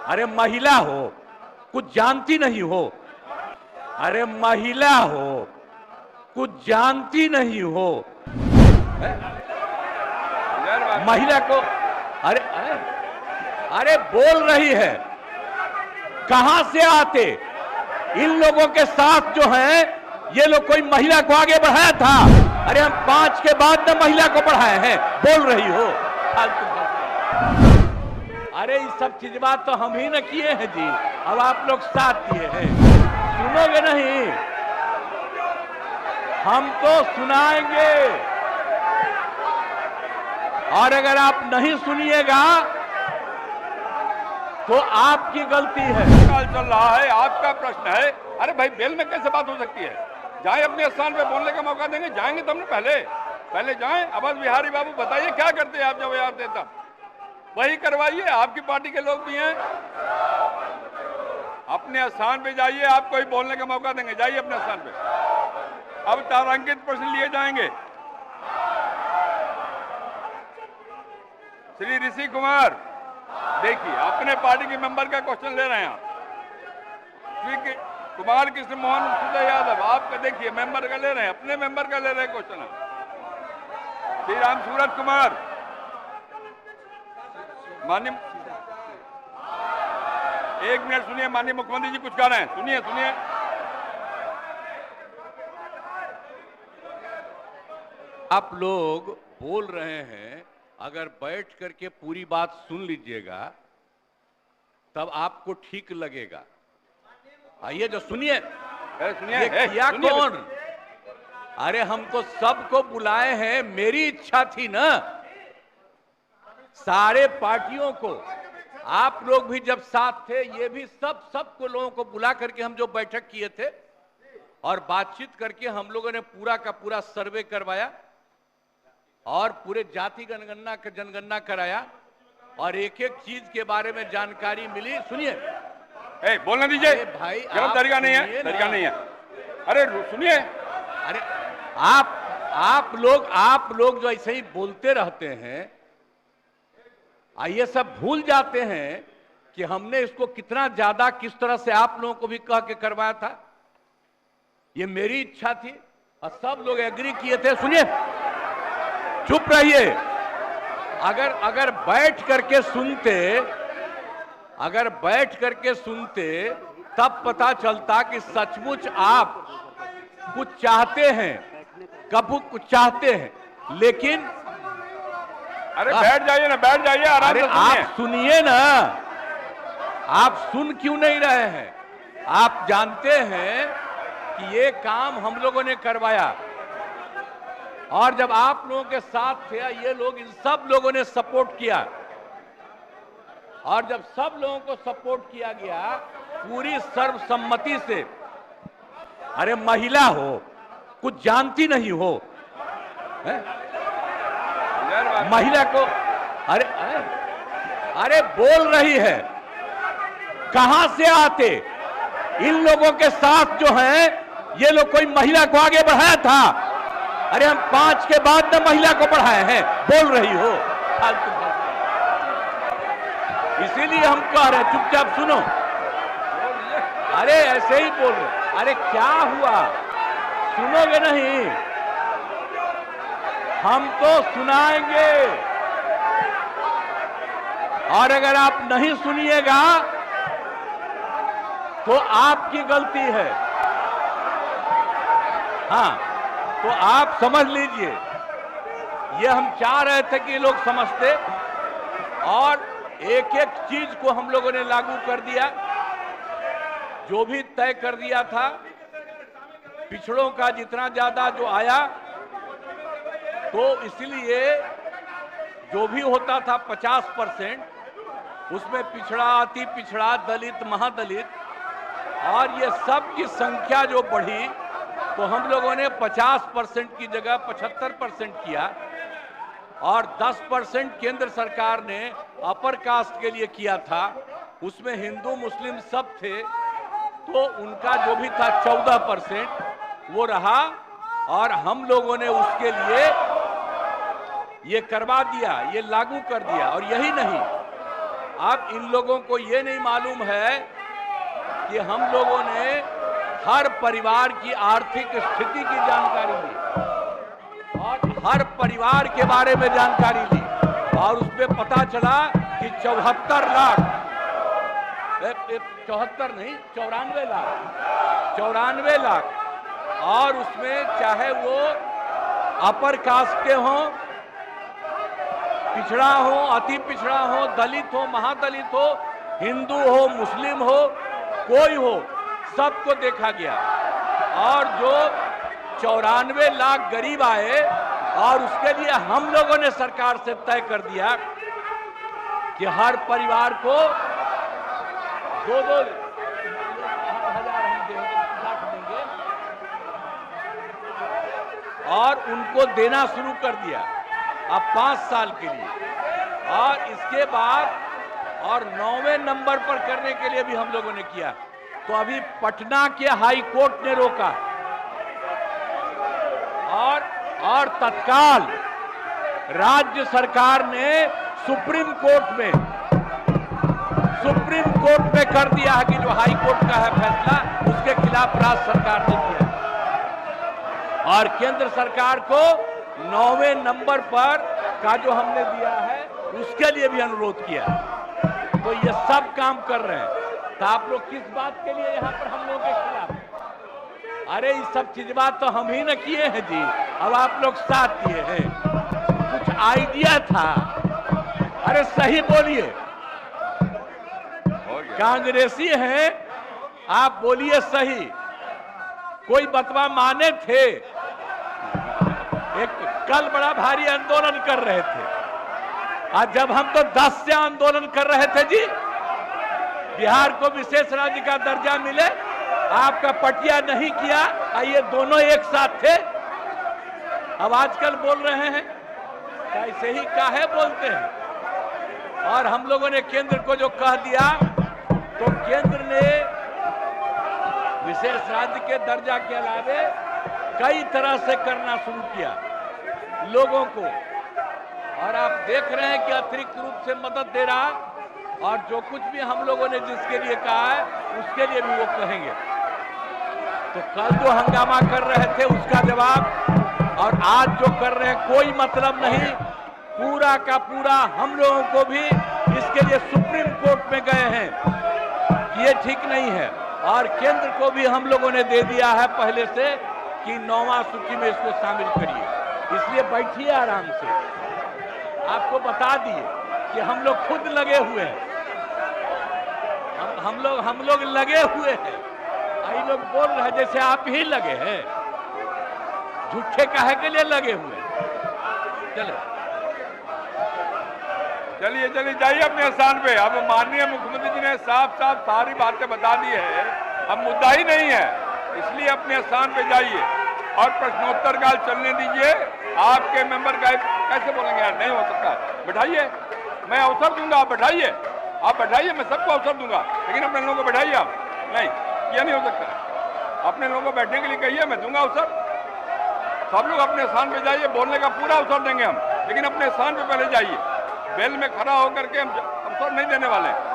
अरे महिला हो, कुछ जानती नहीं हो। अरे महिला हो, कुछ जानती नहीं हो। महिला को अरे अरे अरे बोल रही है, कहां से आते? इन लोगों के साथ जो है, ये लोग कोई महिला को आगे बढ़ाया था? अरे हम 5 के बाद में महिला को बढ़ाए हैं, बोल रही हो। अरे ये सब चीज बात तो हम ही न किए हैं जी, अब आप लोग साथ दिए हैं। सुनोगे नहीं? हम तो सुनाएंगे, और अगर आप नहीं सुनिएगा तो आपकी गलती है। काल चल रहा है, आपका प्रश्न है। अरे भाई, बेल में कैसे बात हो सकती है? जाए अपने स्थान पे बोलने का मौका देंगे, जाएंगे तो हमने पहले जाएं। अवध बिहारी बाबू बताइए क्या करते हैं आप जब यार देता, वही करवाइए। आपकी पार्टी के लोग भी हैं, अपने स्थान पे जाइए, आपको ही बोलने का मौका देंगे, जाइए अपने स्थान पे। अब तारांकित प्रश्न लिए जाएंगे। श्री ऋषि कुमार, देखिए अपने पार्टी के मेंबर का क्वेश्चन ले रहे हैं आप। श्री कुमार कृष्ण मोहन सुजय यादव, आपका देखिए मेंबर का ले रहे हैं, अपने मेंबर का ले रहे हैं क्वेश्चन। श्री राम सूरज कुमार, माननीय, एक मिनट सुनिए, माननीय मुख्यमंत्री जी कुछ कह रहे हैं, सुनिए सुनिए। आप लोग बोल रहे हैं, अगर बैठ करके पूरी बात सुन लीजिएगा तब आपको ठीक लगेगा। आइए जो सुनिए, सुनिए किया कौन? अरे हम तो सबको बुलाए हैं, मेरी इच्छा थी ना, सारे पार्टियों को। आप लोग भी जब साथ थे, ये भी सबको लोगों को बुला करके हम जो बैठक किए थे और बातचीत करके हम लोगों ने पूरा का पूरा सर्वे करवाया और पूरे जाति जनगणना कराया और एक एक चीज के बारे में जानकारी मिली। सुनिए, बोलने दीजिए भाई, गलत तरीका नहीं है, तरीका नहीं है। अरे सुनिए, अरे आप लोग जो ऐसे ही बोलते रहते हैं, ये सब भूल जाते हैं कि हमने इसको कितना ज्यादा किस तरह से आप लोगों को भी कह के करवाया था। ये मेरी इच्छा थी और सब लोग एग्री किए थे। सुनिए, चुप रहिए। अगर बैठ करके सुनते तब पता चलता कि सचमुच आप कुछ चाहते हैं, कब कुछ चाहते हैं, लेकिन अरे बैठ जाइए ना, बैठ जाइए, आराम से सुनिए। आप सुनिए ना, आप सुन क्यों नहीं रहे हैं? आप जानते हैं कि ये काम हम लोगों ने करवाया और जब आप लोगों के साथ थे, ये लोग, इन सब लोगों ने सपोर्ट किया और जब सब लोगों को सपोर्ट किया गया पूरी सर्वसम्मति से। अरे महिला हो, कुछ जानती नहीं हो। महिला को अरे बोल रही है, कहां से आते? इन लोगों के साथ जो है, ये लोग कोई महिला को आगे बढ़ाया था? अरे हम 5 के बाद में महिला को बढ़ाए हैं, बोल रही हो। इसीलिए हम कह रहे हैं, चुपचाप सुनो। अरे ऐसे ही बोल रहे। अरे क्या हुआ, सुनोगे नहीं? हम तो सुनाएंगे, और अगर आप नहीं सुनिएगा तो आपकी गलती है। हाँ, तो आप समझ लीजिए, ये हम चाह रहे थे कि लोग समझते और एक एक चीज को हम लोगों ने लागू कर दिया, जो भी तय कर दिया था। पिछड़ों का जितना ज्यादा जो आया, तो इसलिए जो भी होता था 50%, उसमें पिछड़ा, अति पिछड़ा, दलित, महादलित, और ये सब की संख्या जो बढ़ी, तो हम लोगों ने 50% की जगह 75% किया और 10% केंद्र सरकार ने अपर कास्ट के लिए किया था। उसमें हिंदू मुस्लिम सब थे, तो उनका जो भी था 14% वो रहा और हम लोगों ने उसके लिए ये करवा दिया, ये लागू कर दिया। और यही नहीं, अब इन लोगों को ये नहीं मालूम है कि हम लोगों ने हर परिवार की आर्थिक स्थिति की जानकारी ली और हर परिवार के बारे में जानकारी ली और उसमें पता चला कि 74 लाख 74 नहीं 94 लाख और उसमें चाहे वो अपर कास्ट के हों, पिछड़ा हो, अति पिछड़ा हो, दलित हो, महादलित हो, हिंदू हो, मुस्लिम हो, कोई हो, सबको देखा गया और जो 94 लाख गरीब आए और उसके लिए हम लोगों ने सरकार से तय कर दिया कि हर परिवार को 2-2 हजार हम देंगे और उनको देना शुरू कर दिया अब 5 साल के लिए और इसके बाद और 9वें नंबर पर करने के लिए भी हम लोगों ने किया। तो अभी पटना के हाई कोर्ट ने रोका और तत्काल राज्य सरकार ने सुप्रीम कोर्ट में कर दिया है कि जो हाई कोर्ट का है फैसला उसके खिलाफ राज्य सरकार ने किया और केंद्र सरकार को 9वें नंबर पर का जो हमने दिया है उसके लिए भी अनुरोध किया। तो ये सब काम कर रहे हैं। तो आप लोग किस बात के लिए यहाँ पर हम लोगों के खिलाफ? अरे ये सब चीज बात तो हम ही न किए हैं जी, अब आप लोग साथ दिए हैं। कुछ आइडिया था, अरे सही बोलिए, कांग्रेसी हैं आप, बोलिए सही। कोई बतवा माने थे? एक कल बड़ा भारी आंदोलन कर रहे थे, आज जब हम तो 10 से आंदोलन कर रहे थे जी, बिहार को विशेष राज्य का दर्जा मिले, आपका पटिया नहीं किया, ये दोनों एक साथ थे। अब आजकल बोल रहे हैं, ऐसे ही काहे बोलते हैं? और हम लोगों ने केंद्र को जो कह दिया, तो केंद्र ने विशेष राज्य के दर्जा के अलावे कई तरह से करना शुरू किया लोगों को, और आप देख रहे हैं कि अतिरिक्त रूप से मदद दे रहा, और जो कुछ भी हम लोगों ने जिसके लिए कहा है उसके लिए भी वो कहेंगे। तो कल जो हंगामा कर रहे थे उसका जवाब, और आज जो कर रहे हैं कोई मतलब नहीं। पूरा का पूरा हम लोगों को भी इसके लिए सुप्रीम कोर्ट में गए हैं, ये ठीक नहीं है, और केंद्र को भी हम लोगों ने दे दिया है पहले से कि 9वां सूची में इसको शामिल करिए। इसलिए बैठिए आराम से, आपको बता दिए कि हम लोग खुद लगे हुए हैं, हम लोग लगे हुए हैं। आई लोग बोल रहे हैं जैसे आप ही लगे हैं, झूठे काहे के लिए लगे हुए हैं? चलिए जाइए अपने स्थान पे। अब माननीय मुख्यमंत्री जी ने साफ सारी बातें बता दी है, अब मुद्दा ही नहीं है, इसलिए अपने स्थान पे जाइए और प्रश्नोत्तर काल चलने दीजिए। आपके मेंबर का कैसे बोलेंगे यार, नहीं हो सकता, बैठाइए, मैं अवसर दूंगा, आप बैठाइए, मैं सबको अवसर दूंगा, लेकिन अपने लोगों को बैठाइए आप। नहीं, यह नहीं हो सकता, अपने लोगों को बैठने के लिए कहिए, मैं दूंगा अवसर। सब लोग अपने स्थान पे जाइए, बोलने का पूरा अवसर देंगे हम, लेकिन अपने स्थान पे पहले जाइए। बेल में खड़ा होकर के हम अवसर नहीं देने वाले हैं।